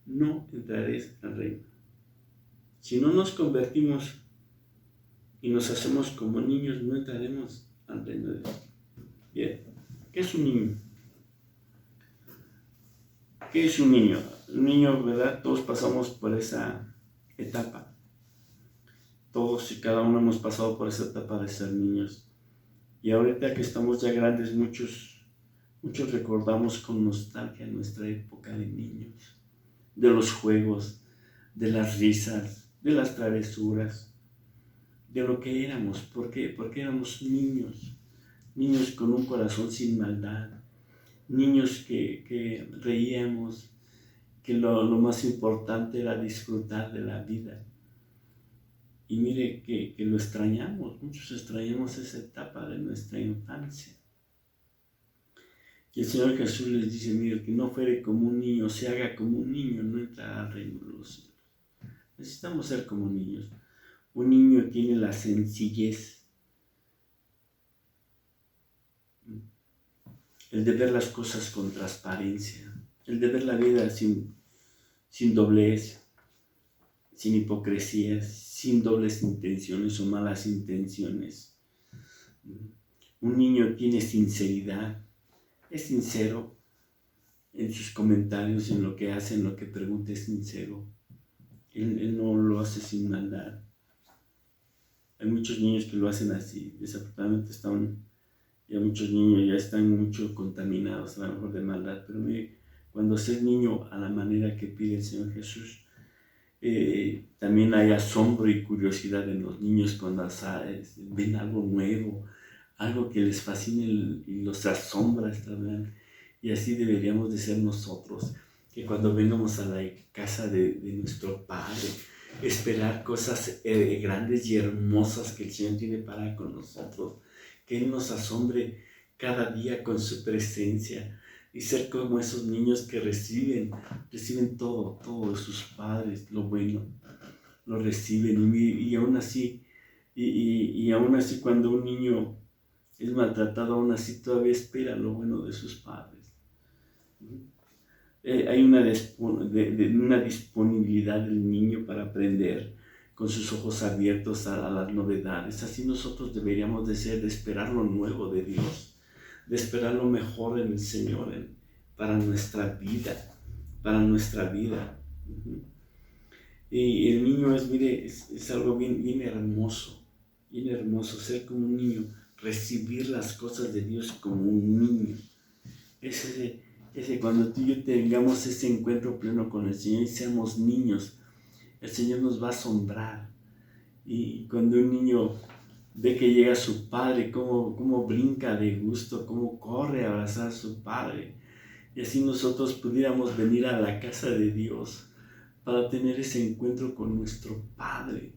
no entraréis al reino. Si no nos convertimos y nos hacemos como niños, no entraremos al reino de Dios. Bien, ¿qué es un niño? ¿Qué es un niño? Un niño, ¿verdad? Todos pasamos por esa etapa. Todos y cada uno hemos pasado por esa etapa de ser niños. Y ahorita que estamos ya grandes, muchos recordamos con nostalgia nuestra época de niños, de los juegos, de las risas, de las travesuras, de lo que éramos. ¿Por qué? Porque éramos niños con un corazón sin maldad, niños que reíamos, que lo más importante era disfrutar de la vida. Y mire que lo extrañamos, muchos extrañamos esa etapa de nuestra infancia. Y el Señor Jesús les dice, mire, que no fuere como un niño, se haga como un niño, no entrará al reino de los cielos. Necesitamos ser como niños. Un niño tiene la sencillez, el de ver las cosas con transparencia, el de ver la vida sin doblez, sin hipocresías, sin dobles intenciones o malas intenciones. Un niño tiene sinceridad, es sincero en sus comentarios, en lo que hace, en lo que pregunta, es sincero. Él no lo hace sin maldad. Hay muchos niños que lo hacen así. Desafortunadamente ya muchos niños ya están mucho contaminados, a lo mejor de maldad. Pero mire, cuando ser niño a la manera que pide el Señor Jesús, también hay asombro y curiosidad en los niños cuando ven algo nuevo, algo que les fascina y los asombra, ¿verdad? Y así deberíamos de ser nosotros, que cuando vengamos a la casa de nuestro Padre, esperar cosas grandes y hermosas que el Señor tiene para con nosotros, que Él nos asombre cada día con su presencia y ser como esos niños que reciben todo de sus padres, lo bueno, lo reciben y aún así, y aún así cuando un niño es maltratado, aún así todavía espera lo bueno de sus padres. Hay una disponibilidad del niño para aprender con sus ojos abiertos a las novedades. Así nosotros deberíamos de ser, de esperar lo nuevo de Dios, de esperar lo mejor en el Señor para nuestra vida. Y el niño es algo bien hermoso, ser como un niño, recibir las cosas de Dios como un niño. Cuando tú y yo tengamos ese encuentro pleno con el Señor y seamos niños, el Señor nos va a asombrar. Y cuando un niño ve que llega su padre, cómo brinca de gusto, cómo corre a abrazar a su padre. Y así nosotros pudiéramos venir a la casa de Dios para tener ese encuentro con nuestro Padre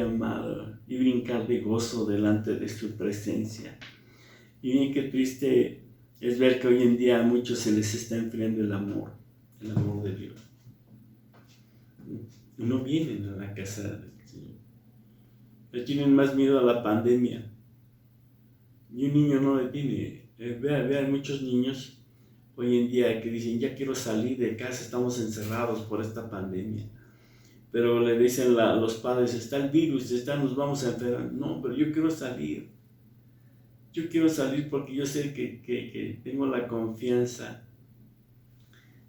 amado, y brincar de gozo delante de su presencia. Y bien, qué triste es ver que hoy en día a muchos se les está enfriando el amor de Dios. Y no vienen a la casa del Señor. Le tienen más miedo a la pandemia. Y un niño no le tiene. Vean muchos niños hoy en día que dicen, ya quiero salir de casa, estamos encerrados por esta pandemia. Pero le dicen los padres, está el virus, nos vamos a enfermar. No, pero yo quiero salir. Yo quiero salir porque yo sé que tengo la confianza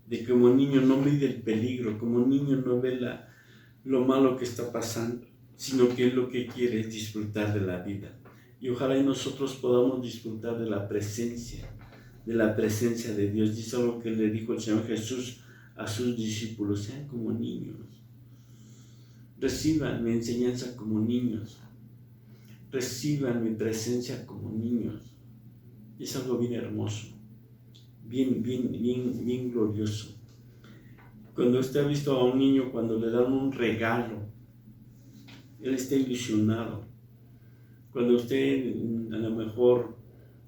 de que como niño no mide el peligro, como niño no ve lo malo que está pasando, sino que él lo que quiere es disfrutar de la vida. Y ojalá nosotros podamos disfrutar de la presencia de Dios. Dice algo que le dijo el Señor Jesús a sus discípulos: sean como niños, reciban mi enseñanza como niños, reciban mi presencia como niños. Es algo bien hermoso, bien glorioso. Cuando usted ha visto a un niño, cuando le dan un regalo, él está ilusionado. Cuando usted, a lo mejor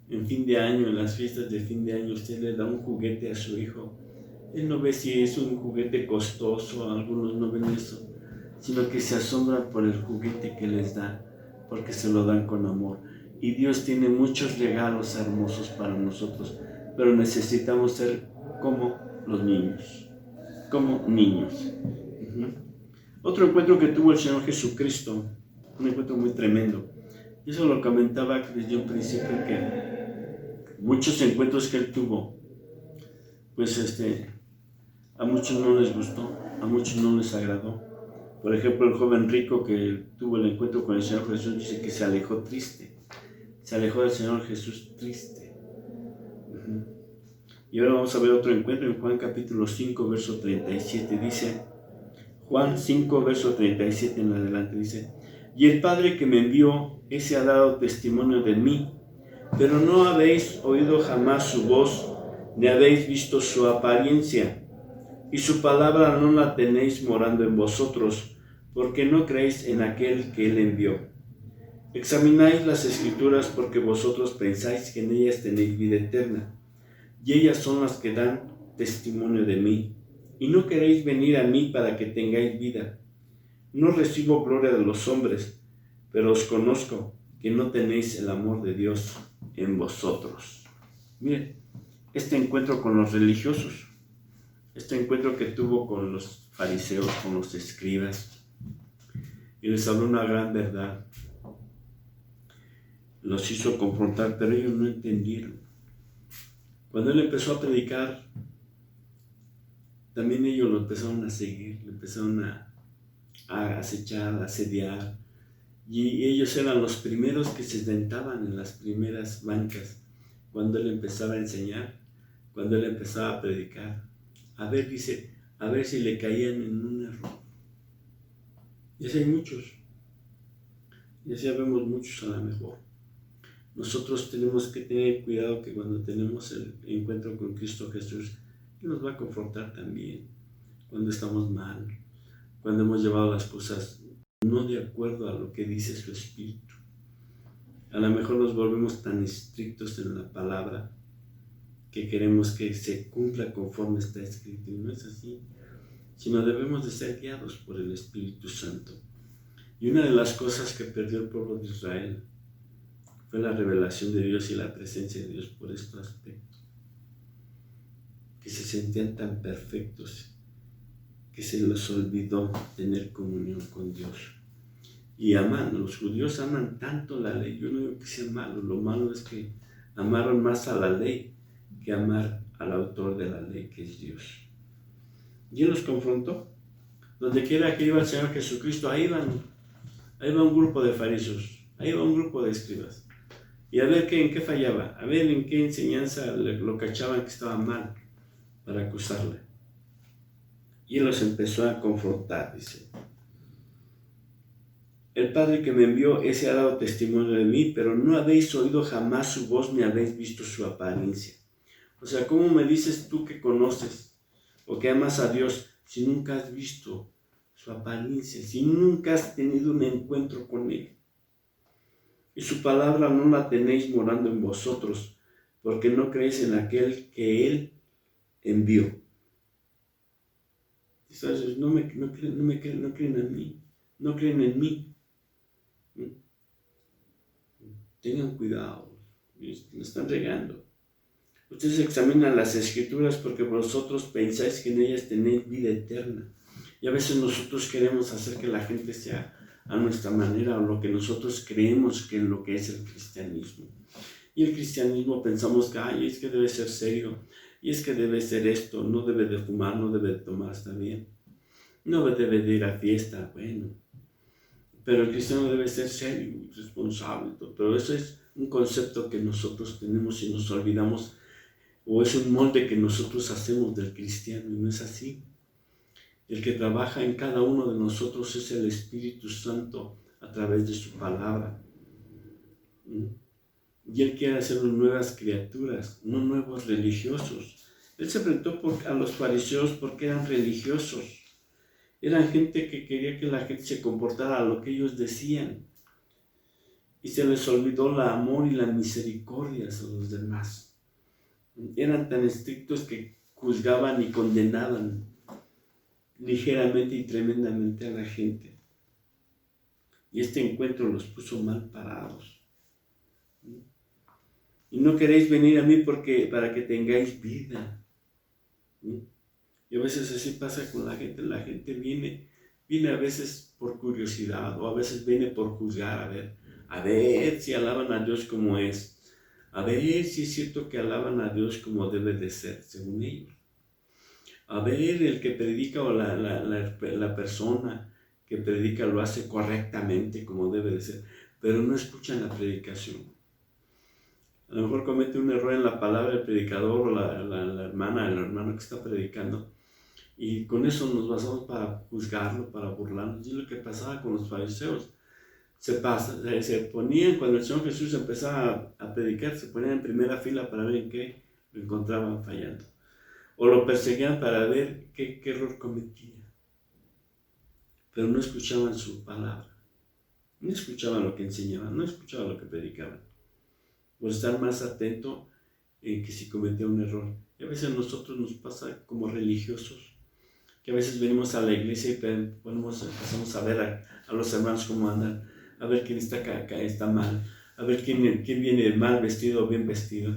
en fin de año, en las fiestas de fin de año, usted le da un juguete a su hijo, él no ve si es un juguete costoso, algunos no ven eso, sino que se asombran por el juguete que les da, porque se lo dan con amor. Y Dios tiene muchos regalos hermosos para nosotros, pero necesitamos ser como los niños, Otro encuentro que tuvo el Señor Jesucristo, un encuentro muy tremendo. Y eso lo comentaba desde un principio, que muchos encuentros que él tuvo, pues a muchos no les gustó, a muchos no les agradó. Por ejemplo, el joven rico que tuvo el encuentro con el Señor Jesús dice que se alejó triste, se alejó del Señor Jesús triste. Y ahora vamos a ver otro encuentro en Juan capítulo 5, verso 37. Dice, Juan 5, verso 37 en adelante, dice, y el Padre que me envió, ese ha dado testimonio de mí, pero no habéis oído jamás su voz, ni habéis visto su apariencia, y su palabra no la tenéis morando en vosotros, porque no creéis en aquel que él envió. Examináis las Escrituras porque vosotros pensáis que en ellas tenéis vida eterna, y ellas son las que dan testimonio de mí, y no queréis venir a mí para que tengáis vida. No recibo gloria de los hombres, pero os conozco que no tenéis el amor de Dios en vosotros. Miren, este encuentro con los religiosos, este encuentro que tuvo con los fariseos, con los escribas, y les habló una gran verdad. Los hizo confrontar, pero ellos no entendieron. Cuando él empezó a predicar, también ellos lo empezaron a seguir, lo empezaron a acechar, a asediar. Y ellos eran los primeros que se sentaban en las primeras bancas cuando él empezaba a enseñar, cuando él empezaba a predicar. A ver, dice, a ver si le caían en un error. Y así hay muchos. Y así vemos muchos a lo mejor. Nosotros tenemos que tener cuidado que cuando tenemos el encuentro con Cristo Jesús, Él nos va a confrontar también cuando estamos mal, cuando hemos llevado las cosas no de acuerdo a lo que dice su Espíritu. A lo mejor nos volvemos tan estrictos en la palabra que queremos que se cumpla conforme está escrito, y no es así, sino debemos de ser guiados por el Espíritu Santo. Y una de las cosas que perdió el pueblo de Israel fue la revelación de Dios y la presencia de Dios por estos aspectos, que se sentían tan perfectos que se les olvidó tener comunión con Dios. Y aman, los judíos aman tanto la ley. Yo no digo que sea malo, lo malo es que amaron más a la ley que amar al autor de la ley, que es Dios. Y Él los confrontó. Donde quiera que iba el Señor Jesucristo, ahí va un grupo de fariseos, ahí va un grupo de escribas. Y a ver en qué fallaba, a ver en qué enseñanza lo cachaban que estaba mal para acusarle. Y Él los empezó a confrontar, dice. El Padre que me envió, ese ha dado testimonio de mí, pero no habéis oído jamás su voz ni habéis visto su apariencia. O sea, ¿cómo me dices tú que conoces o que amas a Dios si nunca has visto su apariencia, si nunca has tenido un encuentro con Él? Y su palabra no la tenéis morando en vosotros, porque no creéis en aquel que Él envió. Entonces, no creen en mí, no creen en mí. Tengan cuidado, me están regando. Ustedes examinan las Escrituras porque vosotros pensáis que en ellas tenéis vida eterna. Y a veces nosotros queremos hacer que la gente sea a nuestra manera o lo que nosotros creemos que es lo que es el cristianismo. Y el cristianismo pensamos que es que debe ser serio, y es que debe ser esto, no debe de fumar, no debe de tomar, está bien. No debe de ir a fiesta, bueno. Pero el cristiano debe ser serio, responsable, pero eso es un concepto que nosotros tenemos y nos olvidamos, o es un molde que nosotros hacemos del cristiano, y no es así. El que trabaja en cada uno de nosotros es el Espíritu Santo a través de su palabra. Y Él quiere hacernos nuevas criaturas, no nuevos religiosos. Él se enfrentó a los fariseos porque eran religiosos. Eran gente que quería que la gente se comportara a lo que ellos decían. Y se les olvidó el amor y la misericordia a los demás. Eran tan estrictos que juzgaban y condenaban ligeramente y tremendamente a la gente. Y este encuentro los puso mal parados. Y no queréis venir a mí para que tengáis vida. Y a veces así pasa con la gente. La gente viene a veces por curiosidad, o a veces viene por juzgar, a ver si alaban a Dios como es, a ver si es cierto que alaban a Dios como debe de ser, según ellos. A ver, el que predica o la persona que predica lo hace correctamente como debe de ser, pero no escuchan la predicación. A lo mejor comete un error en la palabra el predicador o la hermana, el hermano que está predicando. Y con eso nos basamos para juzgarlo, para burlarnos. Y es lo que pasaba con los fariseos. Se ponían, cuando el Señor Jesús empezaba a predicar, se ponían en primera fila para ver en qué lo encontraban fallando. O lo perseguían para ver qué error cometía. Pero no escuchaban su palabra. No escuchaban lo que enseñaban, no escuchaban lo que predicaban. Por estar más atento en que si cometía un error. Y a veces a nosotros nos pasa como religiosos, que a veces venimos a la iglesia y empezamos a ver a los hermanos cómo andan, a ver quién está mal, a ver quién viene mal vestido o bien vestido.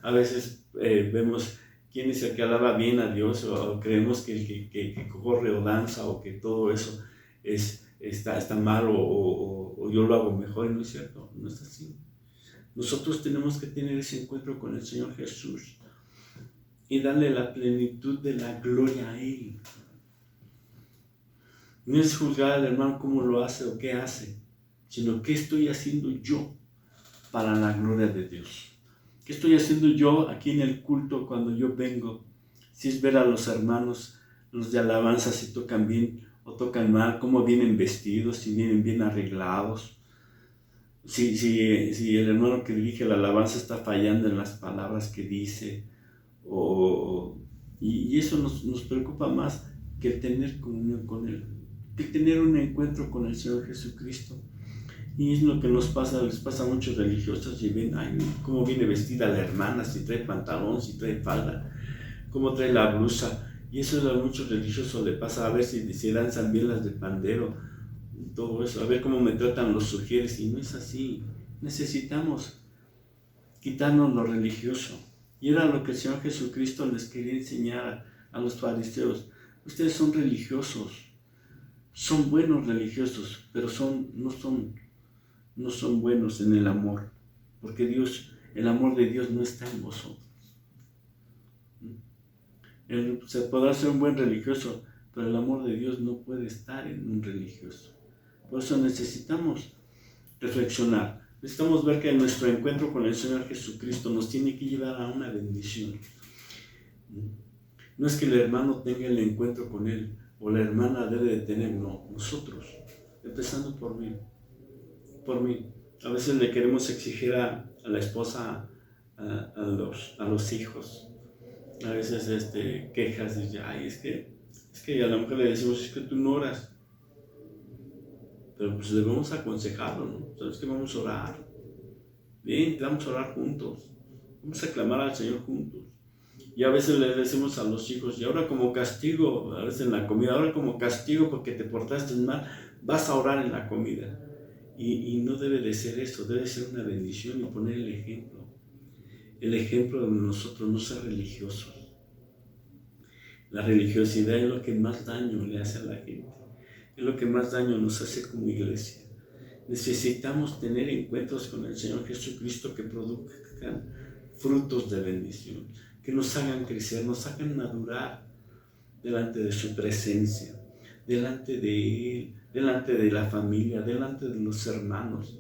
A veces vemos quién es el que alaba bien a Dios, o creemos que el que corre o danza o que todo eso está mal o yo lo hago mejor, y no es cierto, no es así. Nosotros tenemos que tener ese encuentro con el Señor Jesús y darle la plenitud de la gloria a Él. No es juzgar al hermano cómo lo hace o qué hace, sino qué estoy haciendo yo para la gloria de Dios. ¿Qué estoy haciendo yo aquí en el culto cuando yo vengo? Si es ver a los hermanos, los de alabanza, si tocan bien o tocan mal, cómo vienen vestidos, si vienen bien arreglados. Si el hermano que dirige la alabanza está fallando en las palabras que dice, y eso nos preocupa más que el tener comunión con Él, que tener un encuentro con el Señor Jesucristo. Y es lo que les pasa a muchos religiosos, y ven, ay, cómo viene vestida la hermana, si trae pantalón, si trae falda, cómo trae la blusa. Y eso a muchos religiosos le pasa, a ver si danzan bien las de pandero, todo eso, a ver cómo me tratan los sugieres, y no es así. Necesitamos quitarnos lo religioso. Y era lo que el Señor Jesucristo les quería enseñar a los fariseos. Ustedes son religiosos, son buenos religiosos, pero no son buenos en el amor, porque el amor de Dios no está en vosotros. Se podrá ser un buen religioso, pero el amor de Dios no puede estar en un religioso. Por eso necesitamos reflexionar. Necesitamos ver que nuestro encuentro con el Señor Jesucristo nos tiene que llevar a una bendición. No es que el hermano tenga el encuentro con Él, o la hermana debe de tener, no, nosotros, empezando por mí. A veces le queremos exigir a la esposa, a los hijos. A veces quejas, dice, ay, es que a la mujer le decimos, es que tú no oras. Pero pues debemos aconsejarlo, ¿no? Sabes que vamos a orar. Bien, vamos a orar juntos. Vamos a clamar al Señor juntos. Y a veces le decimos a los hijos, y ahora como castigo, a veces en la comida, ahora como castigo porque te portaste mal, vas a orar en la comida. Y no debe de ser esto, debe ser una bendición y poner el ejemplo. El ejemplo de nosotros, no ser religiosos. La religiosidad es lo que más daño le hace a la gente. Es lo que más daño nos hace como iglesia. Necesitamos tener encuentros con el Señor Jesucristo que produzcan frutos de bendición, que nos hagan crecer, nos hagan madurar delante de su presencia, delante de Él, delante de la familia, delante de los hermanos,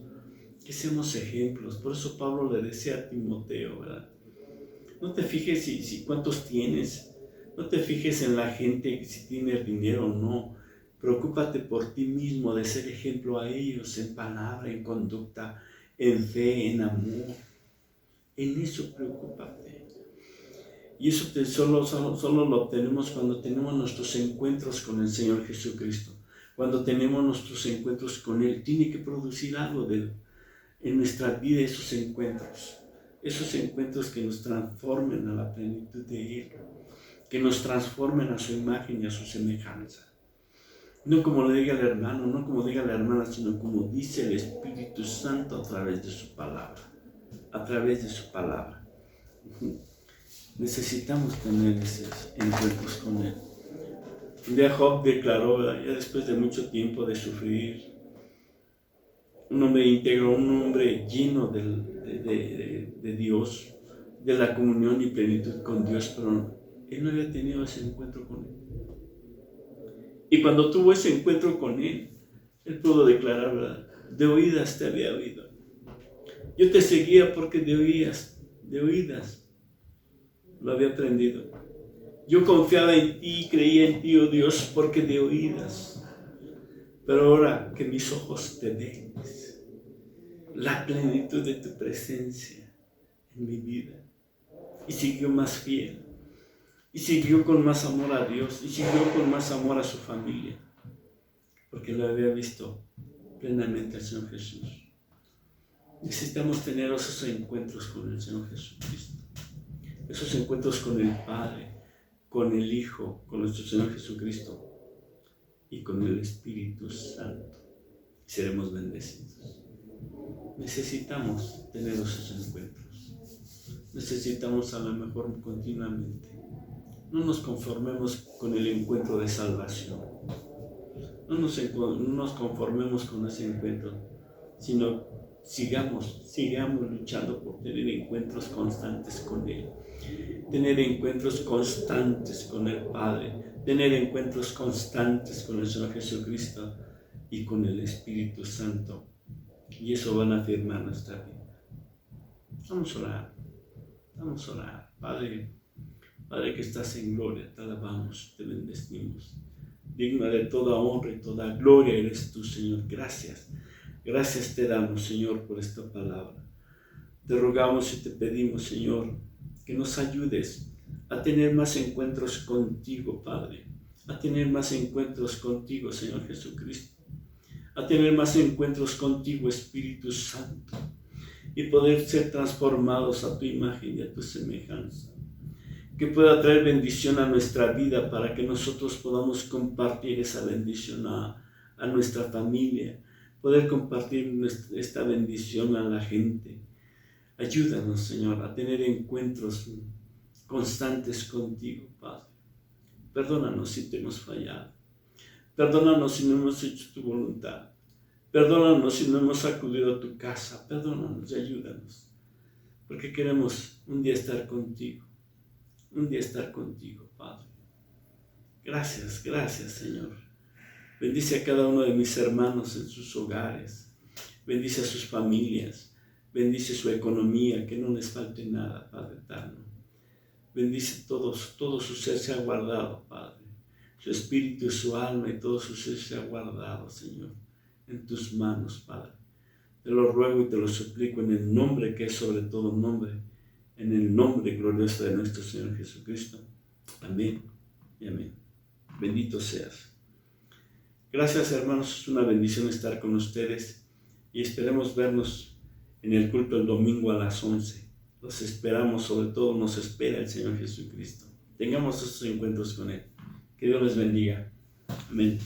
que seamos ejemplos. Por eso Pablo le decía a Timoteo, ¿verdad? No te fijes si cuántos tienes, no te fijes en la gente, si tienes dinero o no. Preocúpate por ti mismo de ser ejemplo a ellos en palabra, en conducta, en fe, en amor. En eso preocúpate. Y eso solo lo obtenemos cuando tenemos nuestros encuentros con el Señor Jesucristo. Cuando tenemos nuestros encuentros con Él, tiene que producir algo en nuestra vida esos encuentros que nos transformen a la plenitud de Él, que nos transformen a su imagen y a su semejanza. No como le diga el hermano, no como diga la hermana, sino como dice el Espíritu Santo a través de su palabra. A través de su palabra. Necesitamos tener esos encuentros con Él. Un día Job declaró, ya después de mucho tiempo de sufrir, un hombre íntegro, un hombre lleno de Dios, de la comunión y plenitud con Dios, pero él no había tenido ese encuentro con Él. Y cuando tuvo ese encuentro con Él, él pudo declarar, ¿verdad? De oídas te había oído, Yo te seguía porque de oídas, lo había aprendido. Yo confiaba en ti, creía en ti, oh Dios, porque de oídas. Pero ahora que mis ojos te ven, la plenitud de tu presencia en mi vida. Y siguió más fiel. Y siguió con más amor a Dios. Y siguió con más amor a su familia. Porque lo había visto plenamente al Señor Jesús. Necesitamos tener esos encuentros con el Señor Jesucristo. Esos encuentros con el Padre, con el Hijo, con nuestro Señor Jesucristo y con el Espíritu Santo. Seremos bendecidos. Necesitamos tener esos encuentros. Necesitamos a lo mejor continuamente. No nos conformemos con el encuentro de salvación. No nos conformemos con ese encuentro, sino sigamos luchando por tener encuentros constantes con Él. Tener encuentros constantes con el Padre. Tener encuentros constantes con el Señor Jesucristo y con el Espíritu Santo. Y eso van a afirmar nuestra vida. Vamos a orar. Vamos a orar. Padre que estás en gloria, te alabamos, te bendecimos. Digna de toda honra y toda gloria eres tú, Señor. Gracias. Gracias te damos, Señor, por esta palabra. Te rogamos y te pedimos, Señor, que nos ayudes a tener más encuentros contigo, Padre. A tener más encuentros contigo, Señor Jesucristo. A tener más encuentros contigo, Espíritu Santo. Y poder ser transformados a tu imagen y a tu semejanza. Que pueda traer bendición a nuestra vida para que nosotros podamos compartir esa bendición a nuestra familia. Poder compartir esta bendición a la gente. Ayúdanos, Señor, a tener encuentros constantes contigo, Padre. Perdónanos si te hemos fallado. Perdónanos si no hemos hecho tu voluntad. Perdónanos si no hemos acudido a tu casa. Perdónanos y ayúdanos. Porque queremos un día estar contigo. Un día estar contigo, Padre. Gracias, gracias, Señor. Bendice a cada uno de mis hermanos en sus hogares. Bendice a sus familias. Bendice su economía, que no les falte nada, Padre eterno. Bendice todo su ser sea guardado, Padre. Su espíritu, su alma y todo su ser sea guardado, Señor, en tus manos, Padre. Te lo ruego y te lo suplico en el nombre que es sobre todo nombre, en el nombre glorioso de nuestro Señor Jesucristo. Amén y amén. Bendito seas. Gracias, hermanos. Es una bendición estar con ustedes y esperemos vernos en el culto el domingo a las 11. Los esperamos, sobre todo nos espera el Señor Jesucristo. Tengamos estos encuentros con Él. Que Dios les bendiga. Amén.